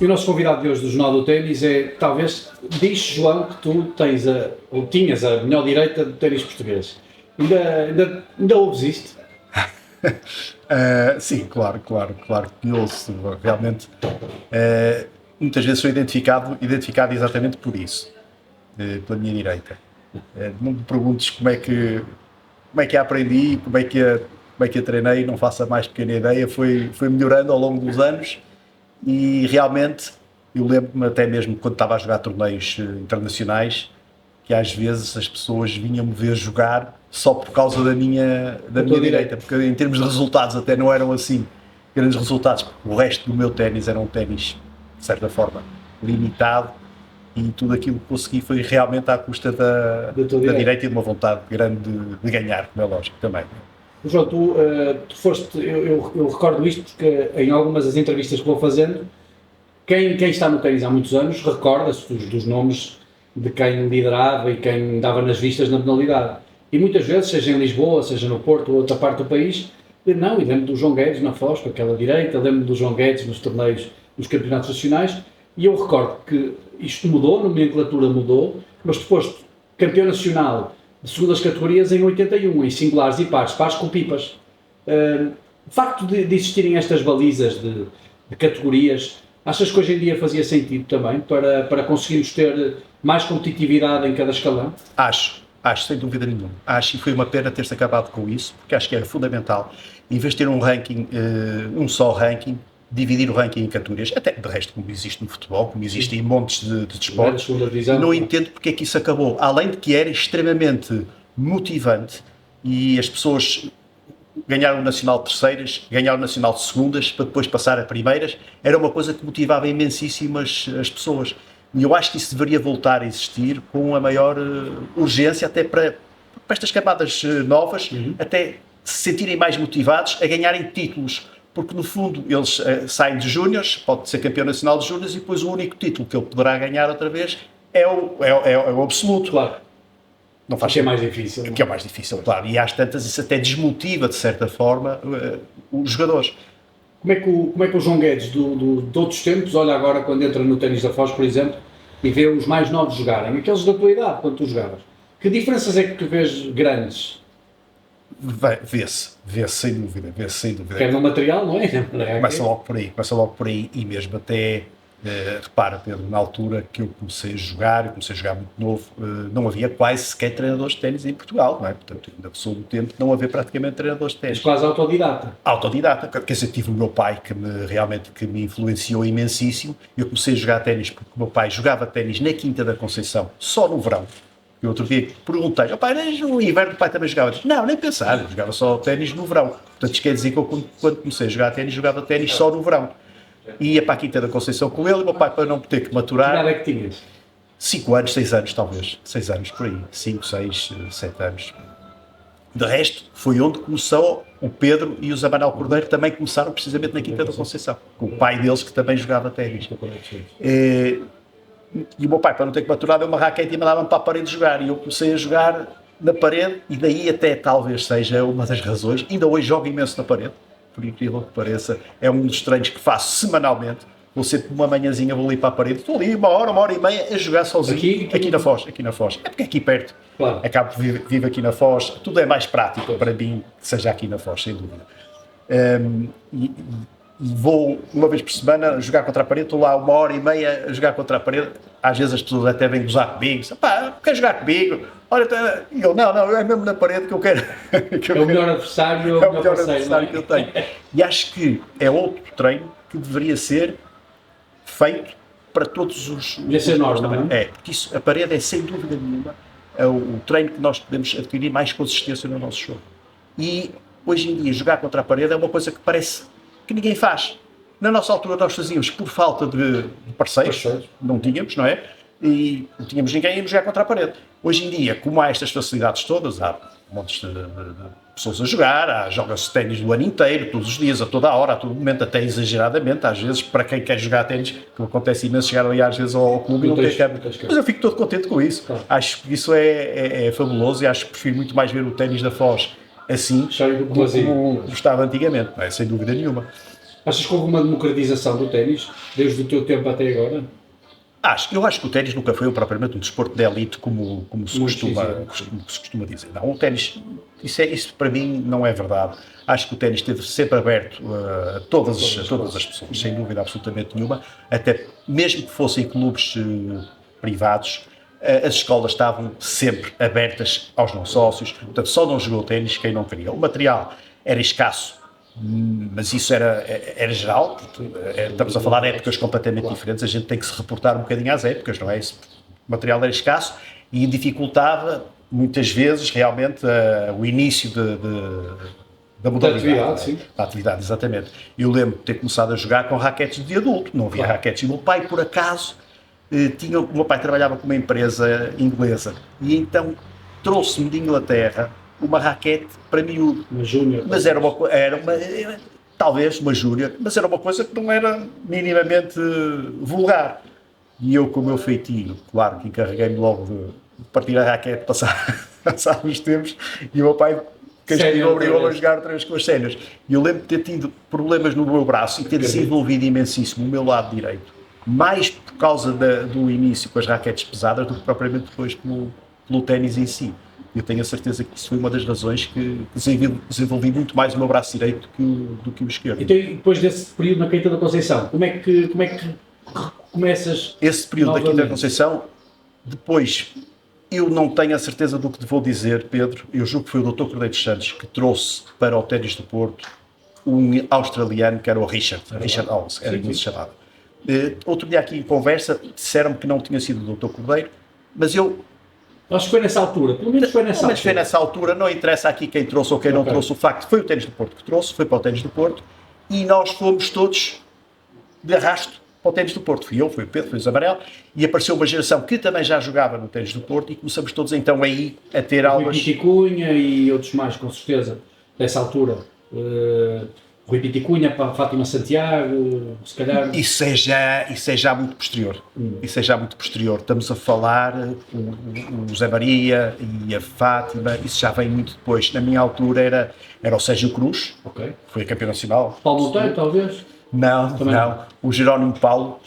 E o nosso convidado de hoje do Jornal do Ténis é, talvez, diz João que tu tens ou tinhas a melhor direita do ténis português. Ainda ouves isto? Sim, claro que ouço. Realmente, muitas vezes sou identificado exatamente por isso, pela minha direita. Não me perguntes como é que a aprendi, como é que a treinei, não faço a mais pequena ideia, foi melhorando ao longo dos anos. E realmente, eu lembro-me até mesmo quando estava a jogar torneios internacionais, que às vezes as pessoas vinham-me ver jogar só por causa da minha direita, porque em termos de resultados até não eram assim grandes resultados, porque o resto do meu ténis era um ténis, de certa forma, limitado, e tudo aquilo que consegui foi realmente à custa da direita e de uma vontade grande de ganhar, como é lógico, também. João, tu foste, eu recordo isto porque em algumas das entrevistas que vou fazendo, quem está no ténis há muitos anos recorda-se dos nomes de quem liderava e quem dava nas vistas na modalidade. E muitas vezes, seja em Lisboa, seja no Porto ou outra parte do país, e lembro do João Guedes na Foz, com aquela direita, lembro do João Guedes nos torneios, nos campeonatos nacionais, e eu recordo que isto mudou, a nomenclatura mudou, mas tu foste campeão nacional de segundas categorias em 81, em singulares e pares com pipas. O facto de existirem estas balizas de categorias, achas que hoje em dia fazia sentido também para conseguirmos ter mais competitividade em cada escalão? Acho, sem dúvida nenhuma. Acho, e foi uma pena ter-se acabado com isso, porque acho que era fundamental, em vez de ter um ranking, um só ranking, dividir o ranking em categorias, até de resto como existe no futebol, como existe em montes de desportos. Não entendo porque é que isso acabou. Além de que era extremamente motivante e as pessoas ganharam o Nacional de terceiras, ganharam o Nacional de segundas, para depois passar a primeiras, era uma coisa que motivava imensíssimas as pessoas. E eu acho que isso deveria voltar a existir com a maior urgência, até para estas camadas novas, até se sentirem mais motivados a ganharem títulos. Porque, no fundo, eles saem de júniores, pode ser campeão nacional de júniores, e depois o único título que ele poderá ganhar outra vez é o absoluto. Claro. Não faz que é mais difícil. Que é mais difícil, claro. E às tantas isso até desmotiva, de certa forma, os jogadores. Como é que o João Guedes, de outros tempos, olha agora quando entra no ténis da Foz, por exemplo, e vê os mais novos jogarem, aqueles da tua idade, quando tu jogavas? Que diferenças é que tu vês grandes? Vê-se sem dúvida. Quer no material, não é? Começa logo por aí e mesmo até, repara Pedro, na altura que eu comecei a jogar muito novo, não havia quase sequer treinadores de ténis em Portugal, não é? Portanto, ainda sou do tempo de não haver praticamente treinadores de ténis. Mas quase autodidata. Autodidata, quer dizer, tive o meu pai que me influenciou imensíssimo. Eu comecei a jogar ténis porque o meu pai jogava ténis na Quinta da Conceição, só no verão. E outro dia perguntei, pai, no inverno o pai também jogava? Não, nem pensar, eu jogava só ténis no verão. Portanto, isto quer dizer que eu, quando comecei a jogar ténis, jogava ténis só no verão. Ia para a Quinta da Conceição com ele, e o meu pai, para não ter que maturar... Que idade é que tinhas? 5 anos, 6 anos talvez, 6 anos por aí, 5, 6, 7 anos. De resto, foi onde começou o Pedro e o Zé Manuel Cordeiro, também começaram precisamente na Quinta da Conceição, com o pai deles que também jogava ténis. E o meu pai, para não ter que maturar, deu uma raquete e mandava-me para a parede jogar. E eu comecei a jogar na parede, e daí até talvez seja uma das razões. Ainda hoje jogo imenso na parede, por incrível que pareça. É um dos treinos que faço semanalmente. Vou sempre uma manhãzinha, vou ali para a parede. Estou ali uma hora e meia a jogar sozinho. Aqui na Foz. É porque é aqui perto. Claro. Acabo vivo aqui na Foz. Tudo é mais prático para mim que seja aqui na Foz, sem dúvida. E vou uma vez por semana jogar contra a parede, estou lá uma hora e meia a jogar contra a parede. Às vezes as pessoas até vêm gozar comigo, pá, quer jogar comigo? Olha, e eu, não, é mesmo na parede que eu quero. É o melhor adversário, é o melhor adversário que eu tenho. E acho que é outro treino que deveria ser feito para todos os... Devia ser nós, não é? Porque isso, a parede é sem dúvida nenhuma o treino que nós podemos adquirir mais consistência no nosso jogo. E hoje em dia jogar contra a parede é uma coisa que parece que ninguém faz. Na nossa altura nós fazíamos por falta de parceiros, não tínhamos, não é? E não tínhamos ninguém a íamos jogar contra a parede. Hoje em dia, como há estas facilidades todas, há montes de pessoas a jogar, joga-se ténis o ano inteiro, todos os dias, a toda a hora, a todo momento, até exageradamente, às vezes, para quem quer jogar ténis, que acontece imenso chegar ali às vezes ao clube e não ter câmera. Mas eu fico todo contente com isso. Claro. Acho que isso é fabuloso e acho que prefiro muito mais ver o ténis da Foz assim, como estava antigamente, não é? Sem dúvida nenhuma. Achas que houve uma democratização do ténis, desde o teu tempo até agora? Eu acho que o ténis nunca foi propriamente um desporto de elite, como se costuma dizer. Não, o ténis, isso para mim não é verdade. Acho que o ténis esteve sempre aberto a todas as pessoas, sem dúvida absolutamente nenhuma, até mesmo que fossem clubes privados, as escolas estavam sempre abertas aos não sócios, portanto só não jogou ténis quem não queria. O material era escasso, mas isso era geral, estamos a falar de épocas completamente diferentes, a gente tem que se reportar um bocadinho às épocas, não é? Esse material era escasso e dificultava muitas vezes realmente o início da modalidade, da atividade, exatamente. Eu lembro de ter começado a jogar com raquetes de adulto, não havia raquetes, e o meu pai, por acaso, o meu pai trabalhava com uma empresa inglesa e então trouxe-me de Inglaterra uma raquete para miúdo. Uma júnior. Mas talvez uma júnior, mas era uma coisa que não era minimamente vulgar. E eu, com o meu feitio, claro que encarreguei-me logo de partir a raquete, passar os tempos, e o meu pai obrigou-me a jogar outra vez com as séniores. E eu lembro de ter tido problemas no meu braço e ter desenvolvido imensíssimo o meu lado direito, mais por causa do início com as raquetes pesadas do que propriamente depois pelo ténis em si. Eu tenho a certeza que isso foi uma das razões que desenvolvi muito mais o meu braço direito do que o esquerdo. Então, depois desse período na Quinta da Conceição, como é que começas? Esse período da Quinta da Conceição, depois, eu não tenho a certeza do que te vou dizer, Pedro. Eu julgo que foi o Dr. Cordeiro dos Santos que trouxe para o ténis do Porto um australiano que era o Richard Owens, era como se chamava. Outro dia aqui em conversa disseram-me que não tinha sido o Dr. Cordeiro, mas eu... Acho que foi nessa altura, pelo menos foi nessa altura. Não interessa aqui quem trouxe ou quem não trouxe, o facto foi o ténis do Porto que trouxe, foi para o ténis do Porto, e nós fomos todos de arrasto para o ténis do Porto. Fui eu, foi o Pedro, foi o Zabarel, e apareceu uma geração que também já jogava no ténis do Porto, e começamos todos então aí a ter aulas... Rui Piticunha e outros mais, com certeza, dessa altura. Rui Piticunha, Fátima Santiago, se calhar... Isso é já muito posterior. Isso é já muito posterior. Estamos a falar o Zé Maria e a Fátima, isso já vem muito depois. Na minha altura era o Sérgio Cruz, que foi campeão nacional. Paulo Monteiro, talvez? Não. O Jerónimo Paulo.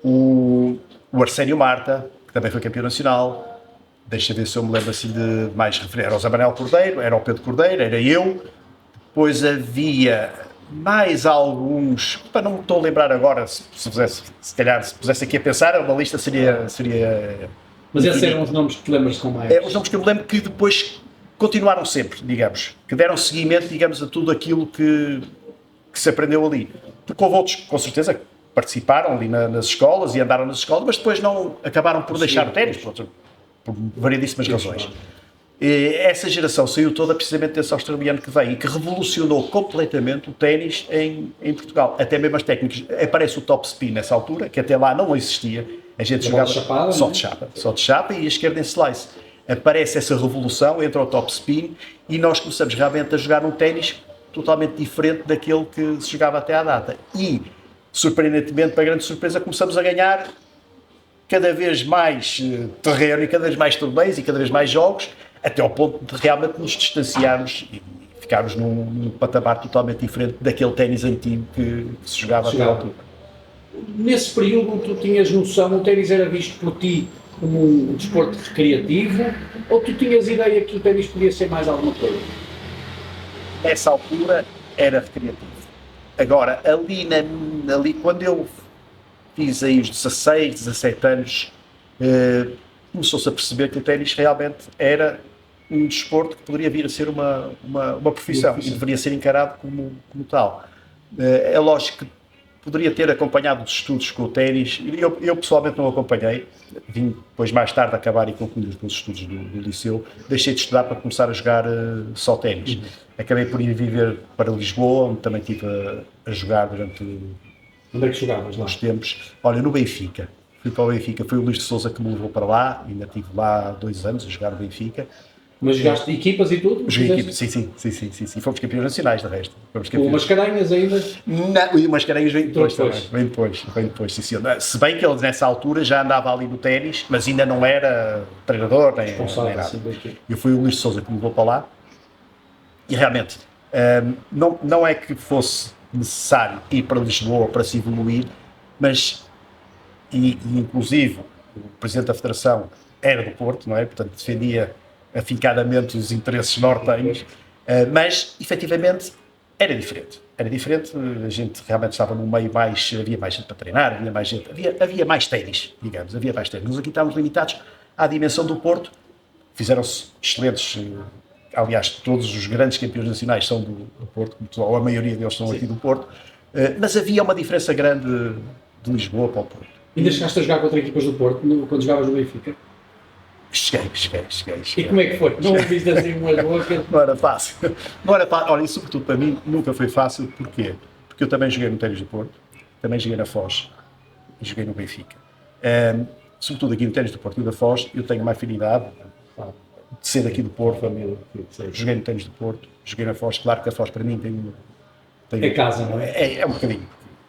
O Arsénio Marta, que também foi campeão nacional. Deixa ver se eu me lembro assim de mais referência. Era o Zé Manuel Cordeiro, era o Pedro Cordeiro, era eu. Depois havia mais alguns, não me estou a lembrar agora, se pusesse aqui a pensar, uma lista seria... Mas esses eram os nomes que te lembras com mais? Os nomes que eu me lembro que depois continuaram sempre, digamos, que deram seguimento, digamos, a tudo aquilo que se aprendeu ali. Porque houve outros, com certeza, que participaram ali nas escolas e andaram nas escolas, mas depois não acabaram por deixar o ténis, por variedíssimas razões. Essa geração saiu toda precisamente desse australiano que veio e que revolucionou completamente o ténis em Portugal. Até mesmo as técnicas. Aparece o top spin nessa altura, que até lá não existia. A gente jogava só de chapa e a esquerda em slice. Aparece essa revolução, entra o top spin e nós começamos realmente a jogar um ténis totalmente diferente daquele que se jogava até à data. E, surpreendentemente, para grande surpresa, começamos a ganhar cada vez mais terreno e cada vez mais torneios e cada vez mais jogos, até ao ponto de realmente nos distanciarmos e ficarmos num patamar totalmente diferente daquele ténis antigo que se jogava até à altura. Nesse período, tu tinhas noção, o ténis era visto por ti como um desporto recreativo, ou tu tinhas ideia que o ténis podia ser mais alguma coisa? Nessa altura era recreativo. Agora, ali quando eu fiz aí os 16, 17 anos, começou-se a perceber que o ténis realmente era um desporto que poderia vir a ser uma profissão e deveria ser encarado como tal. É lógico que poderia ter acompanhado os estudos com o ténis. Eu pessoalmente não acompanhei, vim depois mais tarde acabar e concluir com os estudos do liceu, deixei de estudar para começar a jogar só ténis. Acabei por ir viver para Lisboa, onde também estive a jogar durante Onde é que jogavas lá? uns tempos. Olha, no Benfica. Fui para o Benfica, foi o Luís de Sousa que me levou para lá, ainda estive lá há 2 anos a jogar no Benfica. Mas jogaste equipas e tudo? Joguei equipas, sim. Fomos campeões nacionais, de resto. Com umas caranhas ainda? Não, e umas caranhas vem depois também. Vem depois, sim. Se bem que ele nessa altura já andava ali no ténis, mas ainda não era treinador, nem nada. Eu fui o Luís de Sousa que me levou para lá. E realmente, não é que fosse necessário ir para Lisboa para se evoluir, mas, e inclusive, o Presidente da Federação era do Porto, não é? Portanto, defendia afincadamente os interesses nortenhos, mas, efetivamente, era diferente. Era diferente, a gente realmente estava num meio mais, havia mais gente para treinar, havia mais gente, havia mais ténis, digamos, havia mais ténis. Nós aqui estávamos limitados à dimensão do Porto, fizeram-se excelentes, aliás, todos os grandes campeões nacionais são do Porto, ou a maioria deles são aqui do Porto, mas havia uma diferença grande de Lisboa para o Porto. Ainda chegaste a jogar contra equipas do Porto, quando jogavas no Benfica? Cheguei. E como é que foi? Não ouviste assim umas bocas? Não era fácil. Não era fácil. Olha, e sobretudo para mim nunca foi fácil. Porquê? Porque eu também joguei no Ténis do Porto, também joguei na Foz e joguei no Benfica. Sobretudo aqui no Ténis do Porto e da Foz, eu tenho uma afinidade de ser daqui do Porto. Joguei no Ténis do Porto, joguei na Foz. Claro que a Foz para mim tem É casa, não é? É um bocadinho.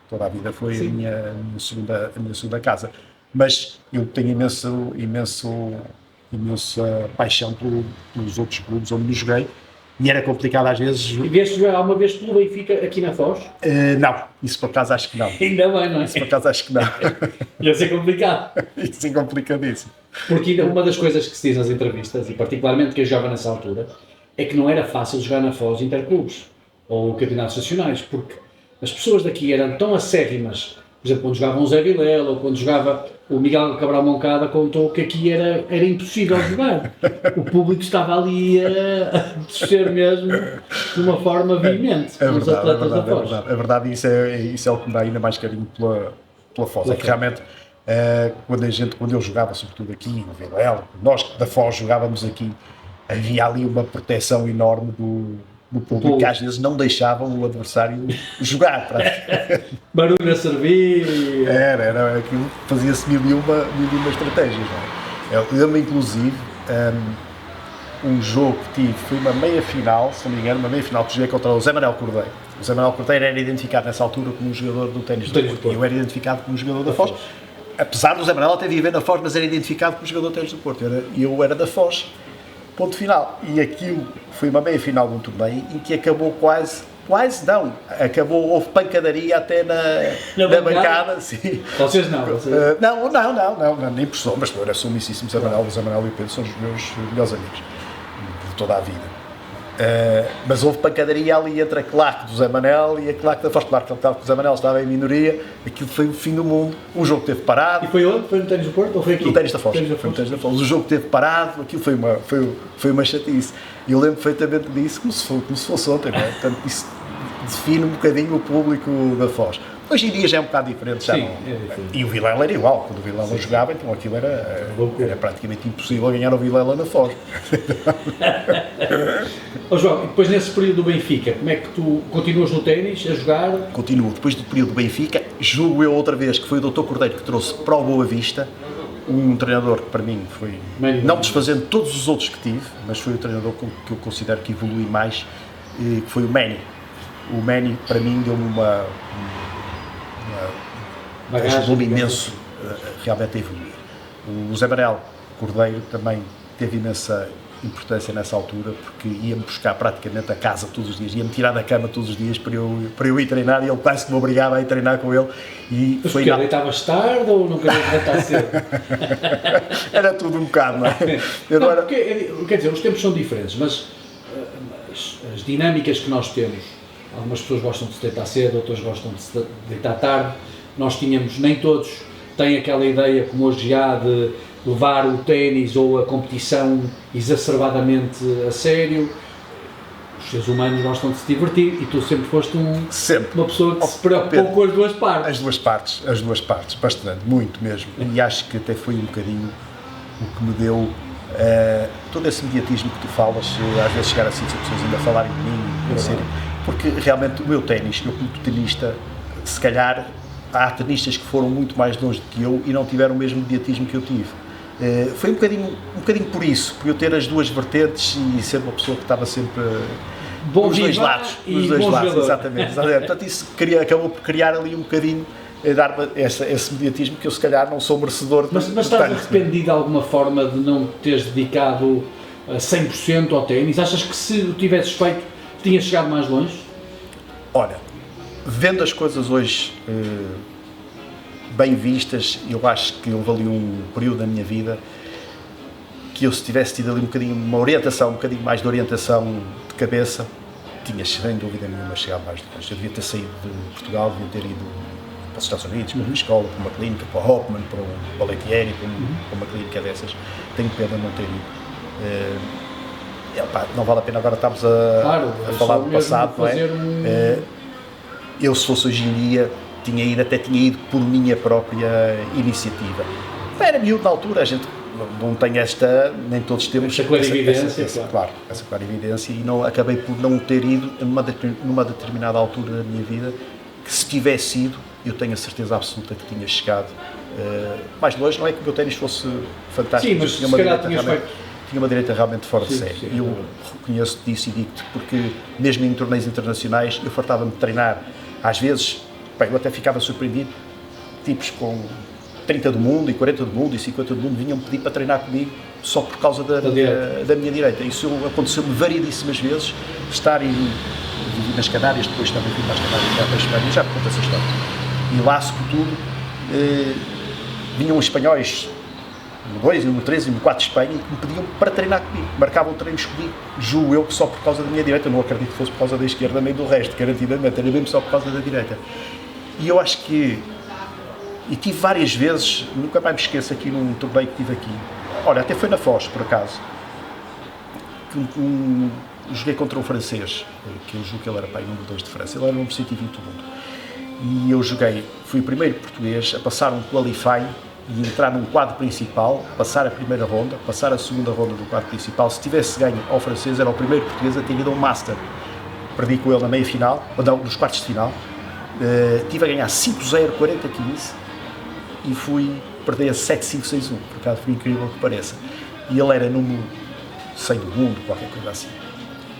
Toda a vida foi a minha segunda casa. Mas eu tenho imensa paixão pelos outros clubes onde me joguei, e era complicado às vezes. E vieste jogar alguma vez pelo Benfica aqui na Foz? Não, isso por acaso acho que não. Ainda bem, não é? Isso por acaso acho que não. Ia ser complicado. Isso é complicadíssimo. Porque uma das coisas que se diz nas entrevistas, e particularmente quem jogava nessa altura, é que não era fácil jogar na Foz interclubes ou campeonatos nacionais, porque as pessoas daqui eram tão acérrimas. Por exemplo, quando jogava o Zé Vilela ou quando jogava o Miguel Cabral Moncada, contou que aqui era impossível jogar. O público estava ali a descer mesmo de uma forma veemente os atletas da Foz. É verdade, isso é o que me dá ainda mais carinho pela Foz. É que realmente, quando eu jogava, sobretudo aqui no Vilela, nós da Foz jogávamos aqui, havia ali uma proteção enorme do público, que às vezes não deixavam o adversário jogar. Barulho a servir. Era aquilo, fazia-se mil e uma estratégias. Não é? Eu lembro, inclusive, um jogo que tive, foi uma meia-final, se não me engano, que joguei contra o Zé Manuel Cordeiro. O Zé Manuel Cordeiro era identificado nessa altura como um jogador do Ténis do Porto, e eu era identificado como um jogador da Foz. Apesar do Zé Manuel até viver na Foz, mas era identificado como jogador do Ténis do Porto. E eu era da Foz. Ponto final. E aquilo foi uma meia-final de um torneio em que acabou quase não, houve pancadaria até na bancada. Sim. Vocês não? Não, nem por som, mas eu era sumissíssimo Zé Manuel. O Zé Manuel e o Pedro são os meus melhores amigos de toda a vida. Mas houve pancadaria ali entre a claque do Zé Manel e a claque da Foz. Claro que o Zé Manel estava em minoria, aquilo foi o fim do mundo. O jogo teve parado. E foi onde? Foi no Ténis do Porto ou foi aqui? No Ténis da Foz. O jogo teve parado, aquilo foi uma chatice. E eu lembro perfeitamente disso como se fosse ontem, não é? Portanto, isso define um bocadinho o público da Foz. Hoje em dia já é um bocado diferente. Já sim, não, é diferente. E o Vilela era igual, quando o Vilela jogava, então aquilo era praticamente impossível ganhar o Vilela na Foz. João, e depois nesse período do Benfica, como é que tu continuas no ténis a jogar? Continuo. Depois do período do Benfica, julgo eu outra vez que foi o Dr. Cordeiro que trouxe para o Boa Vista um treinador que para mim foi, não desfazendo todos os outros que tive, mas foi o treinador que eu considero que evolui mais, que foi o Manny. O Manny para mim deu-me ajudou-me imenso realmente a evoluir. O Zé Manuel Cordeiro também teve imensa importância nessa altura, porque ia-me buscar praticamente a casa todos os dias, ia-me tirar da cama todos os dias para eu ir treinar, e ele quase que me obrigava a ir treinar com ele. E mas foi deitavas tarde ou não querias levantar cedo? Era tudo um bocado, não é? Porque, quer dizer, os tempos são diferentes, mas as dinâmicas que nós temos, algumas pessoas gostam de se deitar cedo, outras gostam de se deitar tarde. Nós tínhamos, nem todos têm aquela ideia como hoje há de levar o ténis ou a competição exacerbadamente a sério. Os seres humanos gostam de se divertir e tu sempre foste uma pessoa que se preocupou com as duas partes. As duas partes, bastante, muito mesmo. E acho que até foi um bocadinho o que me deu todo esse mediatismo que tu falas, às vezes chegar assim, as pessoas ainda falarem de mim, porque realmente o meu ténis, eu como tenista, se calhar há tenistas que foram muito mais longe do que eu e não tiveram o mesmo mediatismo que eu tive. Foi um bocadinho por isso, por eu ter as duas vertentes e ser uma pessoa que estava sempre nos dois lados, exatamente. Portanto, isso acabou por criar ali um bocadinho, dar esse mediatismo que eu se calhar não sou merecedor de. Mas estás arrependido de alguma forma de não teres dedicado 100% ao ténis? Achas que se o tivesses feito, tinhas chegado mais longe? Olha, vendo as coisas hoje bem vistas, eu acho que houve ali um período da minha vida que eu, se tivesse tido ali um bocadinho mais de orientação de cabeça, tinha sem dúvida nenhuma chegado mais longe. Eu devia ter saído de Portugal, devia ter ido para os Estados Unidos, para uma escola, para uma clínica, para o Hoffman, para o Leitieri, para uma clínica dessas. Tenho pena de não ter ido. Não vale a pena agora estarmos a falar do passado, não é? Eu, se fosse hoje em dia, tinha ido por minha própria iniciativa. Era miúdo na altura, a gente não tem nem todos temos essa clarividência, essa clarividência, e não, acabei por não ter ido numa determinada altura da minha vida, que se tivesse ido, eu tenho a certeza absoluta que tinha chegado mais longe. Não é que o meu ténis fosse fantástico, sim, mas tinha uma direita realmente fora de série. Eu reconheço disso e digo-te, porque mesmo em torneios internacionais eu fartava-me de treinar, às vezes, eu até ficava surpreendido, tipos com 30 do mundo, e 40 do mundo, e 50 do mundo vinham pedir para treinar comigo só por causa da minha direita. Isso aconteceu-me variedíssimas vezes, vivi nas Canárias, depois também fui para as Canárias, para a Espanha, já conto essa história. E lá, sobretudo, vinham os espanhóis, no 2, no 3 e no 4 de Espanha, e que me pediam para treinar comigo, marcavam treinos comigo, julgo eu que só por causa da minha direita, não acredito que fosse por causa da esquerda nem do resto, garantidamente, era mesmo só por causa da direita. E eu acho que, e tive várias vezes, nunca mais me esqueço aqui num torneio que tive aqui, olha, até foi na Foz, por acaso, que joguei contra um francês, que eu julgo que ele era número 2 de França, ele era número 120 do mundo, e eu fui o primeiro português a passar um qualifying e entrar num quadro principal, passar a primeira ronda, passar a segunda ronda do quadro principal. Se tivesse ganho ao francês, era o primeiro português a ter ido a um Master. Perdi com ele na meia final, não, nos quartos de final, tive a ganhar 5-0, 40-15, e perdi a 7-5, 6-1, por acaso foi incrível que pareça. E ele era número 100 do mundo, qualquer coisa assim.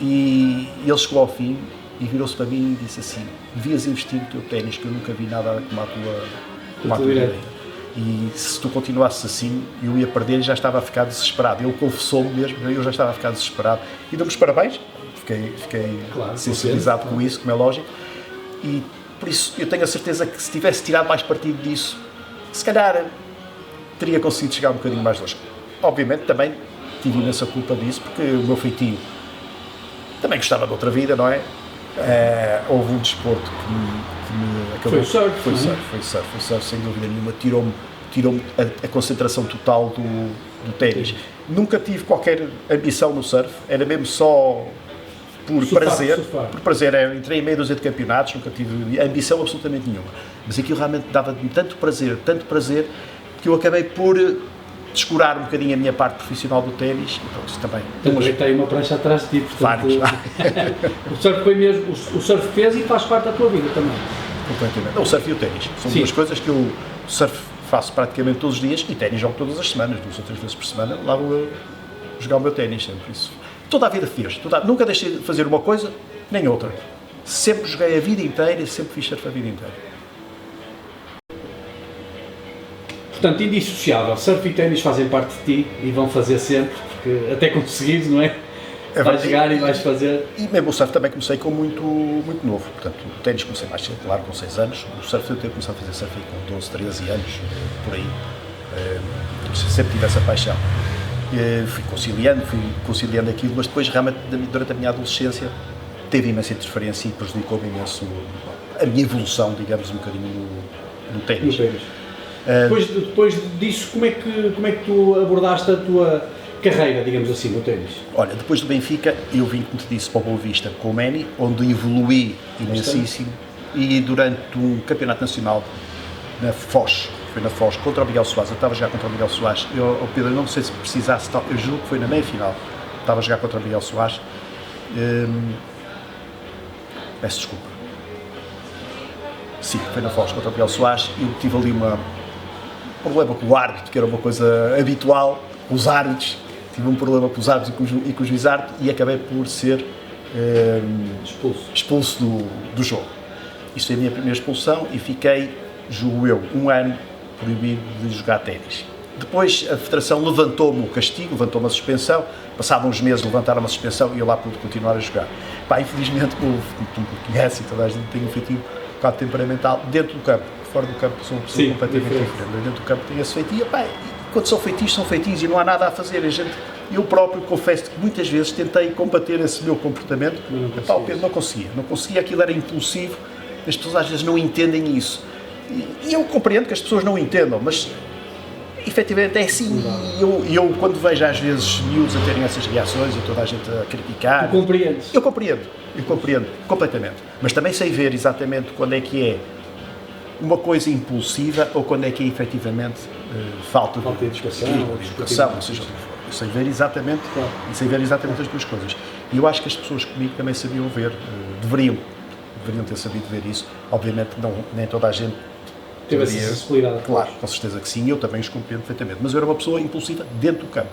E ele chegou ao fim e virou-se para mim e disse assim: devias investir no teu ténis, que eu nunca vi nada como a tua direita. E se tu continuasses assim, eu ia perder e já estava a ficar desesperado. Ele confessou-me mesmo, eu já estava a ficar desesperado. E deu-me os parabéns, fiquei sensibilizado com isso, como é lógico. E por isso eu tenho a certeza que se tivesse tirado mais partido disso, se calhar teria conseguido chegar um bocadinho mais longe. Obviamente também tive imensa culpa disso, porque o meu feitio também gostava de outra vida, não é? Houve um desporto que me acabou. Foi surf, sem dúvida nenhuma. Tirou-me a concentração total do ténis. Nunca tive qualquer ambição no surf, era mesmo só por prazer. Por prazer, entrei em meia dúzia de campeonatos, nunca tive ambição absolutamente nenhuma. Mas aquilo realmente dava-me tanto prazer, que eu acabei por descurar um bocadinho a minha parte profissional do ténis. Também tem uma prancha atrás de ti, portanto, vários. O surf foi mesmo, o surf fez e faz parte da tua vida também. Completamente. O surf e o ténis são duas coisas que eu surf faço praticamente todos os dias, e ténis jogo todas as semanas, 2 ou 3 vezes por semana, lá vou eu jogar o meu ténis sempre. Isso toda a vida fiz, nunca deixei de fazer uma coisa nem outra. Sempre joguei a vida inteira e sempre fiz surf a vida inteira. Portanto, indissociável, surf e ténis fazem parte de ti e vão fazer sempre, porque até conseguires, não é? Vais jogar e vais fazer. E mesmo o surf também comecei com muito novo. Portanto, o ténis comecei mais cedo, claro, com 6 anos. O surf eu tenho começado a fazer surf com 12, 13 anos, por aí. Sempre tive essa paixão. Fui conciliando aquilo, mas depois, realmente, durante a minha adolescência, teve imensa interferência e prejudicou-me imenso a minha evolução, digamos, um bocadinho no ténis. Depois disso, como é que tu abordaste a tua carreira, digamos assim, no ténis? Olha, depois do Benfica, eu vim, como te disse, para o Boa Vista com o Manny, onde evoluí imensíssimo, e durante um campeonato nacional na Foz, foi na Foz, contra o Miguel Soares, eu estava a jogar contra o Miguel Soares, Pedro, não sei se precisasse, eu julgo que foi na meia-final, estava a jogar contra o Miguel Soares, peço desculpa. Sim, foi na Foz contra o Miguel Soares, e eu tive ali um problema com o árbitro, que era uma coisa habitual, com os árbitros, tive um problema com os árbitros e com o juiz árbitro, e acabei por ser expulso do jogo. Isso foi a minha primeira expulsão e fiquei, julgo eu, 1 ano proibido de jogar ténis. Depois a Federação levantou-me o castigo, levantou-me a suspensão, passavam uns meses, levantaram-me a suspensão e eu lá pude continuar a jogar. Infelizmente, como tu me conheces e toda a gente tem um feitio bocado temperamental, dentro do campo. Fora do campo sou uma pessoa completamente diferente. Dentro do campo tem esse feitio. E quando são feitios e não há nada a fazer. Eu próprio confesso que muitas vezes tentei combater esse meu comportamento. O Pedro não conseguia, aquilo era impulsivo. As pessoas às vezes não entendem isso. E eu compreendo que as pessoas não entendam, mas efetivamente é assim. E eu quando vejo às vezes miúdos a terem essas reações e toda a gente a criticar... Tu compreendes? Eu compreendo completamente. Mas também sei ver exatamente quando é que é uma coisa impulsiva ou quando é que é efetivamente falta de educação, ou seja, eu sei ver exatamente, as duas coisas. E eu acho que as pessoas comigo também sabiam ver, deveriam ter sabido ver isso. Obviamente nem toda a gente teve essa sensibilidade. Claro, com certeza que sim, eu também os compreendo perfeitamente. Mas eu era uma pessoa impulsiva dentro do campo.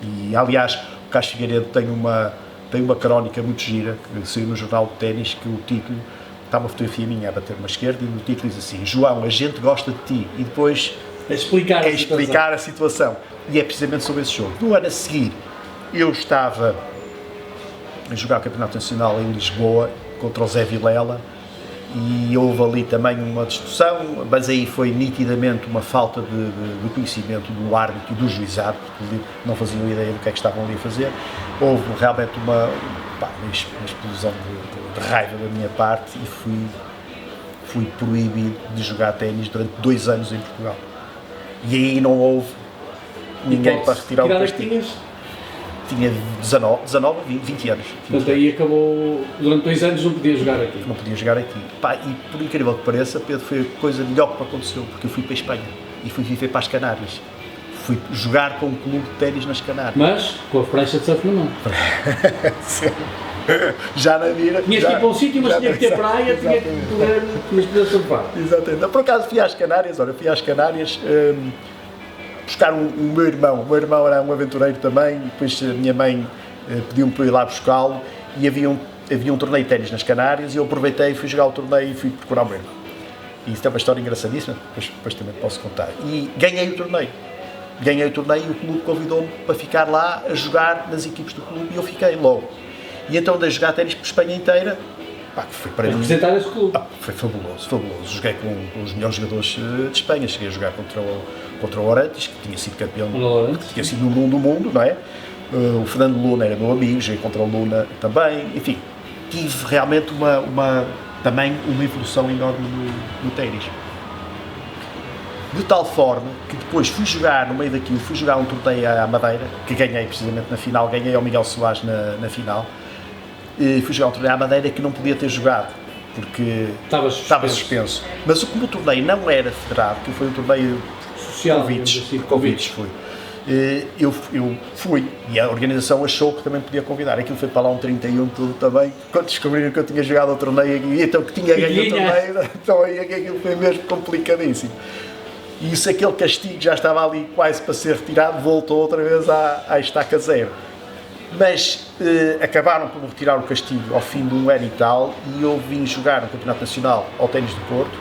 E aliás, o Carlos Figueiredo tem uma crónica muito gira que saiu no jornal de ténis, que o título está uma fotografia minha a bater uma esquerda e no título diz assim: João, a gente gosta de ti. E depois é explicar a situação. E é precisamente sobre esse jogo. No ano a seguir, eu estava a jogar o Campeonato Nacional em Lisboa contra o Zé Vilela e houve ali também uma discussão, mas aí foi nitidamente uma falta de conhecimento do árbitro e do juizado, porque não faziam ideia do que é que estavam ali a fazer. Houve realmente uma explosão de raiva da minha parte e fui proibido de jogar ténis durante 2 anos em Portugal. E aí não houve ninguém para retirar o castigo. Tinha 19, 20 anos. Portanto, aí acabou, durante 2 anos não podia jogar aqui. Não podia jogar aqui. E por incrível que pareça, Pedro, foi a coisa melhor que me aconteceu, porque eu fui para a Espanha e fui viver para as Canárias. Fui jogar com um clube de ténis nas Canárias. Mas com a prancha de surf na mão. Já na mira. Tinhas que ir para um sítio, mas tinha que ter praia, tinha que poder surfar. Exatamente. Por acaso fui às Canárias, buscar o meu irmão. O meu irmão era um aventureiro também, depois a minha mãe pediu-me para ir lá buscá-lo e havia um torneio de ténis nas Canárias e eu aproveitei, fui jogar o torneio e fui procurar o meu irmão. E isso é uma história engraçadíssima, depois também posso contar. E ganhei o torneio e o clube convidou-me para ficar lá a jogar nas equipes do clube e eu fiquei logo. E então andei a jogar ténis por Espanha inteira. Que foi para mim. Representar esse clube. Foi fabuloso. Joguei com os melhores jogadores de Espanha. Cheguei a jogar contra o Orantes, que tinha sido campeão, tinha sido número 1 do mundo, não é? O Fernando Luna era meu amigo, joguei contra o Luna também. Enfim, tive realmente também uma evolução enorme no ténis. De tal forma que depois fui jogar um torneio à Madeira, que ganhei precisamente na final, ganhei ao Miguel Soares na final. E fui jogar um torneio à Madeira que não podia ter jogado, porque estava suspenso. Mas como o torneio não era federado, que foi um torneio social, convites foi. Eu fui, e a organização achou que também podia convidar. Aquilo foi para lá um 31 tudo também. Quando descobriram que eu tinha jogado o torneio e então que tinha ganho o torneio, então aí aquilo foi mesmo complicadíssimo. E isso, aquele castigo já estava ali quase para ser retirado, voltou outra vez à estaca zero. Mas acabaram por me retirar o castigo ao fim de 1 ano e tal, e eu vim jogar no Campeonato Nacional ao Ténis do Porto.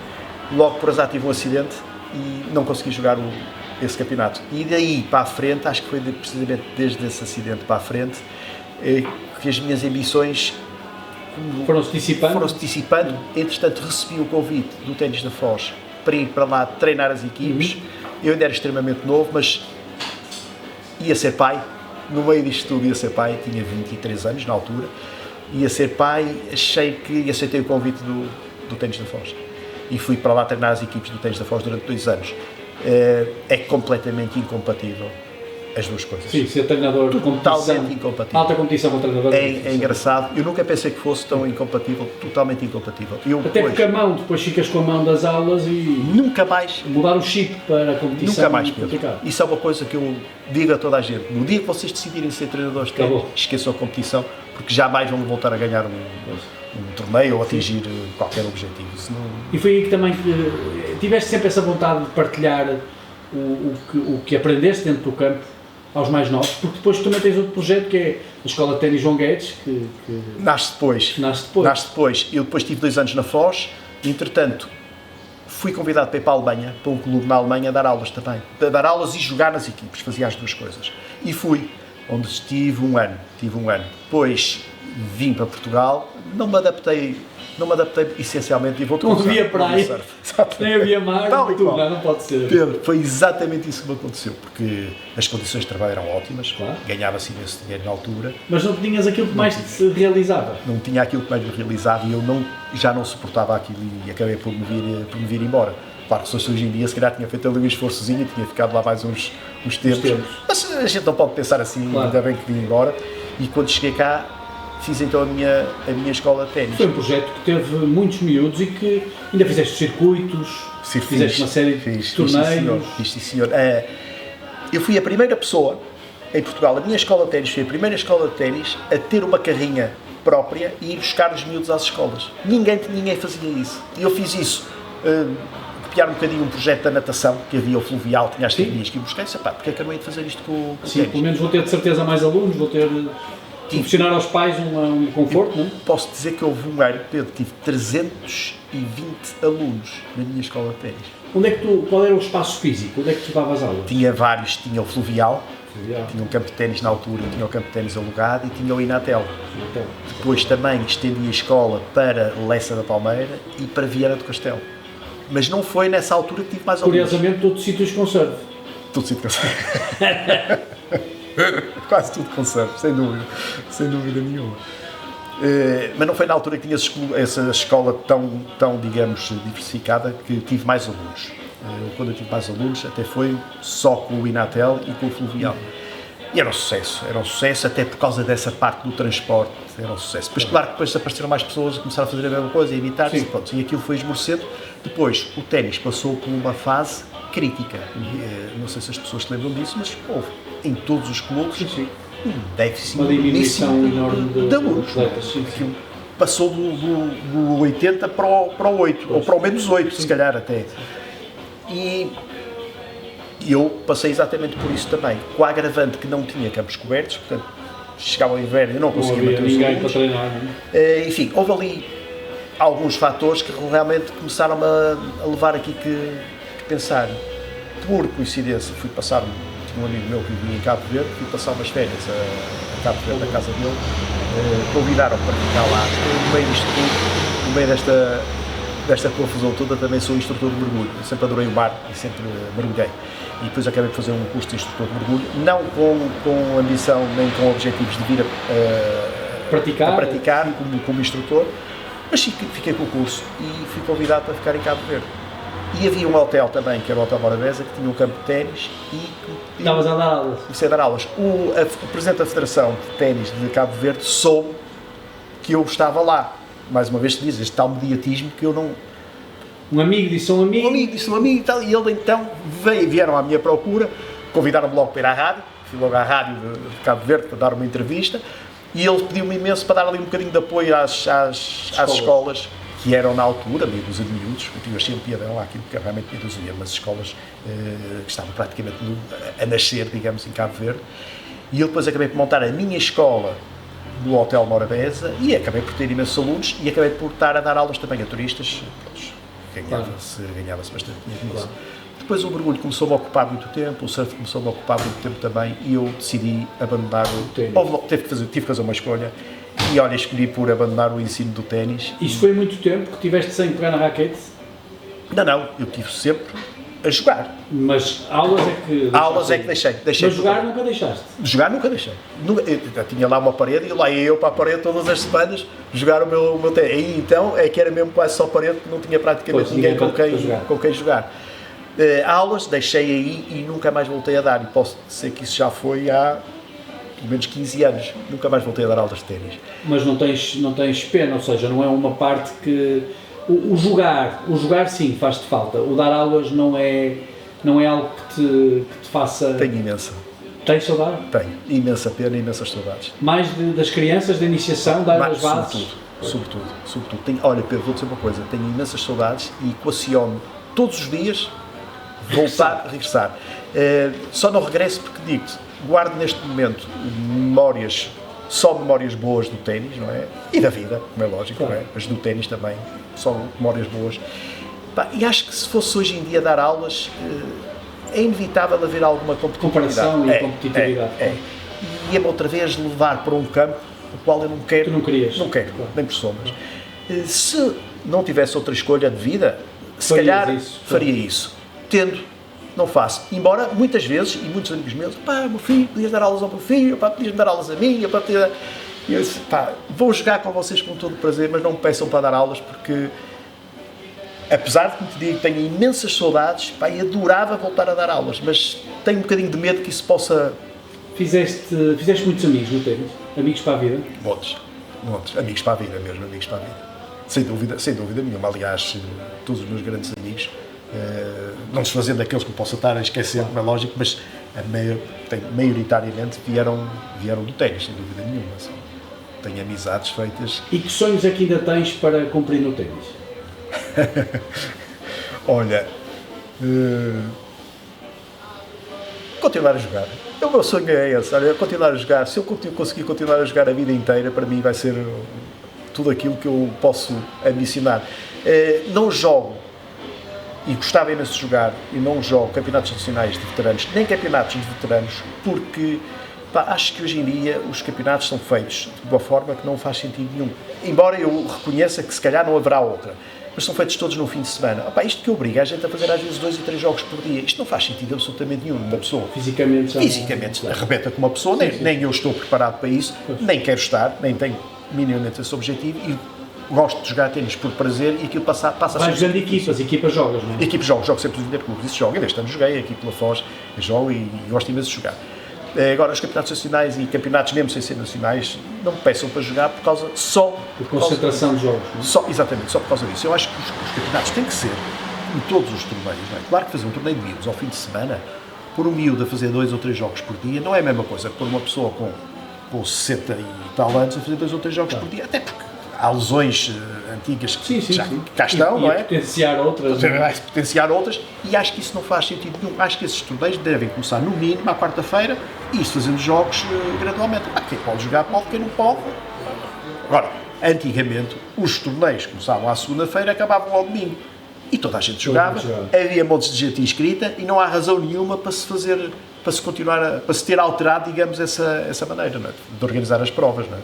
Logo por azar tive um acidente e não consegui jogar esse campeonato. E daí para a frente, acho que foi precisamente desde esse acidente para a frente, que as minhas ambições foram-se dissipando. Entretanto, recebi o convite do Ténis da Foz para ir para lá treinar as equipes. Eu ainda era extremamente novo, mas ia ser pai. No meio disto tudo ia ser pai, tinha 23 anos na altura, ia ser pai, aceitei o convite do Ténis da Foz e fui para lá treinar as equipes do Ténis da Foz durante 2 anos. É completamente incompatível as duas coisas. Sim, ser treinador de totalmente incompatível. Alta competição com treinador. É engraçado, eu nunca pensei que fosse tão incompatível, totalmente incompatível. Até porque depois ficas com a mão das aulas e... Nunca mais. Mudar o chip para a competição. Nunca mais, Pedro. Isso é uma coisa que eu digo a toda a gente. No dia que vocês decidirem ser treinadores de ténis, esqueçam a competição, porque jamais vão voltar a ganhar um torneio ou atingir qualquer objetivo. Senão... E foi aí que também tiveste sempre essa vontade de partilhar o que aprendeste dentro do campo aos mais novos, porque depois também tens outro projeto que é a Escola de Ténis João Guedes, que nasce depois. Eu depois tive 2 anos na Foz, e, entretanto fui convidado para ir para a Alemanha, para um clube na Alemanha, a dar aulas também. A dar aulas e jogar nas equipes, fazia as duas coisas. E fui onde estive um ano. Depois vim para Portugal, não me adaptei essencialmente e vou Não havia praia, nem havia mar, não pode ser. Pedro, foi exatamente isso que me aconteceu, porque as condições de trabalho eram ótimas, claro. Ganhava-se imenso dinheiro na altura. Mas não tinhas aquilo que mais te realizava? Não tinha aquilo que mais me realizava e eu já não suportava aquilo e acabei por me vir embora. Claro que se hoje em dia, se calhar tinha feito ali um esforçozinho e tinha ficado lá mais uns tempos. Mas a gente não pode pensar assim, claro. Ainda bem que vim embora. E quando cheguei cá, fiz então a minha escola de ténis. Foi um projeto que teve muitos miúdos e que ainda fizeste circuitos, fizeste uma série de torneios. Fiz, sim, senhor. Eu fui a primeira pessoa em Portugal, a minha escola de ténis foi a primeira escola de ténis a ter uma carrinha própria e ir buscar os miúdos às escolas. Ninguém fazia isso. E eu fiz isso. Copiar um bocadinho um projeto da natação, que havia o fluvial, tinha as técnicas que eu busquei, porque é que eu não ia fazer isto com o Sim, pelo menos vou ter de certeza mais alunos, vou ter de proporcionar aos pais um conforto, não é? Posso dizer que houve um ano, Pedro, tive 320 alunos na minha escola de ténis. Qual era o espaço físico? Onde é que tu davas aulas? Tinha vários, tinha o fluvial, tinha um campo de ténis na altura, tinha o campo de ténis alugado e tinha o Inatel. Depois também estendi a escola para Lessa da Palmeira e para Viana do Castelo. Mas não foi nessa altura que tive mais alunos. Curiosamente, todo sítio os conservo. Todo sítio conservo. Quase tudo conservo, sem dúvida nenhuma. Mas não foi na altura que tinha essa escola tão, digamos, diversificada que tive mais alunos. Quando eu tive mais alunos, até foi só com o Inatel e com o Fluvial. E era um sucesso até por causa dessa parte do transporte, era um sucesso. Depois, claro, depois apareceram mais pessoas a começaram a fazer a mesma coisa, a imitar-se, e aquilo foi esmorecendo. Depois, o ténis passou por uma fase crítica. Não sei se as pessoas se lembram disso, mas houve em todos os clubes um déficit, uma diminuição enorme de alunos. Aquilo passou do 80 para o 8, ou para o menos 8, se calhar até. E eu passei exatamente por isso também, com a agravante que não tinha campos cobertos, portanto, chegava o inverno e não conseguia manter os ninguém para treinar. Enfim, houve ali alguns fatores que realmente começaram a levar aqui que pensar. Por coincidência, fui passar, tinha um amigo meu que vivia em Cabo Verde, fui passar umas férias a Cabo Verde, na casa dele, convidaram-me para ficar lá. No meio disto tudo, no meio desta confusão toda, também sou instrutor de mergulho. Eu sempre adorei o mar e sempre mergulhei. E depois acabei por fazer um curso de instrutor de mergulho, não com ambição nem com objetivos de vir a praticar como instrutor, mas fiquei com o curso e fui convidado para ficar em Cabo Verde. E havia um hotel também, que era o Hotel Morabeza, que tinha um campo de ténis e... Estavas a dar aulas? Comecei a dar aulas. O presidente da Federação de Ténis de Cabo Verde soube que eu estava lá. Mais uma vez te diz, este tal mediatismo que eu não... Um amigo disse a um amigo. Um amigo disse a um amigo e tal, e ele então vieram à minha procura, convidaram-me logo para ir à rádio, fui logo à rádio de Cabo Verde para dar uma entrevista, e ele pediu-me imenso para dar ali um bocadinho de apoio às escolas, que eram na altura, meio dúzia de miúdos, eu achei um piadão lá aquilo que realmente meio dúzia, mas escolas que estavam praticamente a nascer, digamos, em Cabo Verde, e eu depois acabei por montar a minha escola no Hotel Morabeza e acabei por ter imensos alunos e acabei por estar a dar aulas também a turistas, ganhava-se bastante dinheiro nisso. Depois o mergulho começou-me a ocupar muito tempo, o surf começou-me a ocupar muito tempo também e eu decidi abandonar tive que fazer uma escolha e olha, escolhi por abandonar o ensino do ténis. Isso foi muito tempo que tiveste sem pegar na raquete? Não, eu tive sempre a jogar. Mas aulas é que deixei. Mas jogar nunca deixaste? Jogar nunca deixei. Eu tinha lá uma parede e lá ia eu para a parede todas as semanas jogar o meu ténis. Aí então é que era mesmo quase só parede, porque não tinha praticamente ninguém com quem jogar. Aulas deixei aí e nunca mais voltei a dar. E posso dizer que isso já foi há pelo menos 15 anos. Nunca mais voltei a dar aulas de ténis. Mas não tens pena, ou seja, não é uma parte que... O jogar sim faz-te falta. O dar aulas não é algo que te faça... Tenho imensa. Tens saudade? Tenho. Imensa pena e imensas saudades. Mais das crianças, da iniciação, dar as bases? Sobretudo. Olha, Pedro, vou dizer uma coisa. Tenho imensas saudades e equaciono todos os dias voltar, regressar. Só não regresso porque digo-te, guardo neste momento memórias boas do ténis, não é? E da vida, como é lógico, claro. Não é? Mas do ténis também, só memórias boas. E acho que se fosse hoje em dia dar aulas, é inevitável haver alguma competitividade. Comparação e competitividade. ia-me outra vez levar para um campo o qual eu não quero. Tu não querias? Não quero, Claro. nem por sombras. Se não tivesse outra escolha de vida, se Farias calhar isso, faria isso. Tendo, não faço. Embora muitas vezes, e muitos amigos meus, pá, meu filho, podias dar aulas ao meu filho, pá, podias dar aulas a mim, pá, e eu disse, pá, vou jogar com vocês com todo o prazer, mas não me peçam para dar aulas, porque apesar de, como te digo, tenho imensas saudades, pá, e adorava voltar a dar aulas, mas tenho um bocadinho de medo que isso possa... Fizeste muitos amigos no ténis? Amigos para a vida? Montes. Amigos para a vida mesmo, amigos para a vida. Sem dúvida nenhuma. Aliás, todos os meus grandes amigos, não desfazendo daqueles que possa estar a esquecer, como é lógico, mas maioritariamente vieram do ténis, sem dúvida nenhuma. Assim. Tenho amizades feitas. E que sonhos é que ainda tens para cumprir no ténis? Olha, continuar a jogar. O meu sonho é esse, olha, continuar a jogar. Se eu conseguir continuar a jogar a vida inteira, para mim vai ser tudo aquilo que eu posso ambicionar. Não jogo, e gostava imenso de jogar, e não jogo campeonatos nacionais de veteranos, nem campeonatos de veteranos, porque pá, acho que hoje em dia os campeonatos são feitos de uma forma que não faz sentido nenhum. Embora eu reconheça que se calhar não haverá outra. Mas são feitos todos no fim de semana. Opa, isto que obriga a gente a fazer às vezes 2 e 3 jogos por dia. Isto não faz sentido absolutamente nenhum numa pessoa. Fisicamente arrebenta com uma pessoa, nem eu estou preparado para isso, nem quero estar, nem tenho minimamente esse objetivo e gosto de jogar ténis por prazer e aquilo passa a ser... Vais jogando equipas jogas, não é? Equipe jogo sempre os interclubes, isso jogo, e deste ano joguei, a equipe pela Foz, jogo e gosto imenso de jogar. Agora, os campeonatos nacionais e campeonatos mesmo sem ser nacionais, não me peçam para jogar por causa de concentração de jogos, não é? Exatamente, só por causa disso. Eu acho que os campeonatos têm que ser, em todos os torneios, não é? Claro que fazer um torneio de miúdos ao fim de semana, por um miúdo a fazer 2 ou 3 jogos por dia, não é a mesma coisa que por uma pessoa com 60 e tal anos a fazer 2 ou 3 jogos por dia, até porque há lesões antigas que já cá estão, não é? Potenciar outras. Vai potenciar outras, e acho que isso não faz sentido nenhum. Acho que esses torneios devem começar no mínimo à quarta-feira e isso fazendo jogos gradualmente. Quem pode jogar pode, quem não pode. Agora, antigamente, os torneios começavam à segunda-feira e acabavam ao domingo. E toda a gente jogava, havia montes de gente inscrita e não há razão nenhuma para se fazer, para se ter alterado, digamos, essa maneira, não é? De organizar as provas, não é?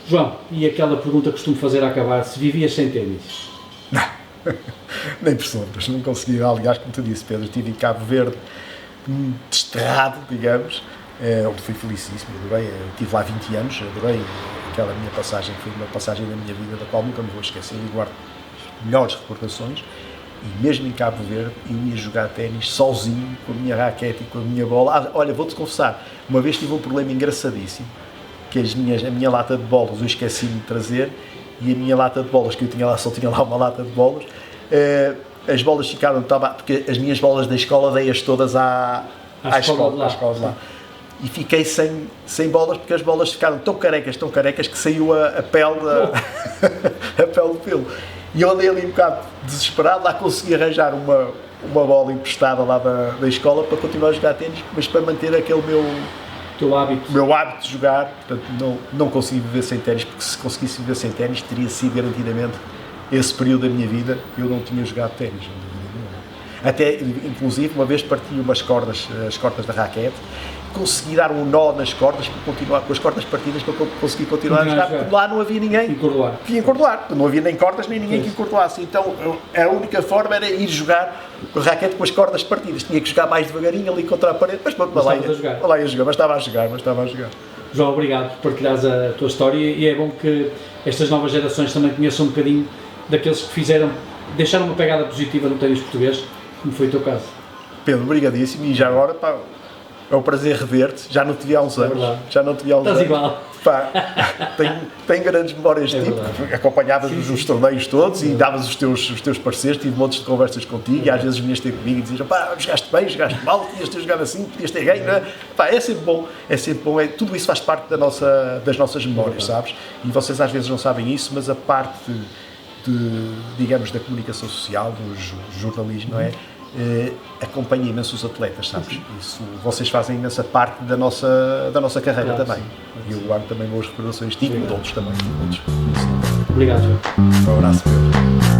João, e aquela pergunta que costumo fazer a acabar, se vivias sem ténis? Não, nem por sombras, não consegui. Aliás, como tu disse, Pedro, estive em Cabo Verde, desterrado, digamos, onde fui felicíssimo, adorei, estive lá 20 anos, adorei aquela minha passagem, foi uma passagem da minha vida da qual nunca me vou esquecer e guardo melhores recordações. E mesmo em Cabo Verde, eu ia jogar ténis sozinho, com a minha raquete e com a minha bola. Olha, vou-te confessar, uma vez tive um problema engraçadíssimo, que a minha lata de bolas eu esqueci-me de trazer, e a minha lata de bolas, que eu tinha lá, só tinha lá uma lata de bolas, as bolas ficaram, porque as minhas bolas da escola dei-as todas à escola de lá. E fiquei sem bolas, porque as bolas ficaram tão carecas, que saiu a pele a pele do pelo. E eu andei ali um bocado desesperado, lá consegui arranjar uma bola emprestada lá da escola para continuar a jogar ténis, mas para manter aquele meu hábito de jogar. Portanto, não consegui viver sem ténis, porque se conseguisse viver sem ténis, teria sido garantidamente esse período da minha vida que eu não tinha jogado ténis. Até, inclusive, uma vez parti as cordas da raquete, consegui dar um nó nas cordas para continuar com as cordas partidas para conseguir continuar a jogar, porque lá não havia ninguém que encordoar. Não havia nem cordas nem ninguém que encordoasse. Então a única forma era ir jogar com a raquete com as cordas partidas. Tinha que jogar mais devagarinho ali contra a parede, mas lá ia jogar, mas estava a jogar. João, obrigado por partilhares a tua história, e é bom que estas novas gerações também conheçam um bocadinho daqueles que deixaram uma pegada positiva no ténis português, como foi o teu caso. Pedro, obrigadíssimo, e já agora, pá, é um prazer rever-te, já não te vi há uns anos. Estás igual. Pá, tenho grandes memórias de ti, acompanhavas os torneios todos e davas os teus pareceres, tive montes de conversas contigo e às vezes vinhas ter comigo e dizias, pá, jogaste bem, jogaste mal, podias ter jogado assim, podias ter ganho, não é? Pá, é sempre bom, tudo isso faz parte das nossas memórias, sabes? E vocês às vezes não sabem isso, mas a parte digamos, da comunicação social, do jornalismo, não é? Acompanha imenso os atletas, sabes? Isso, vocês fazem imensa parte da nossa carreira também. E eu guardo também boas recordações de ti e de outros também. Obrigado, João. Um abraço, Pedro.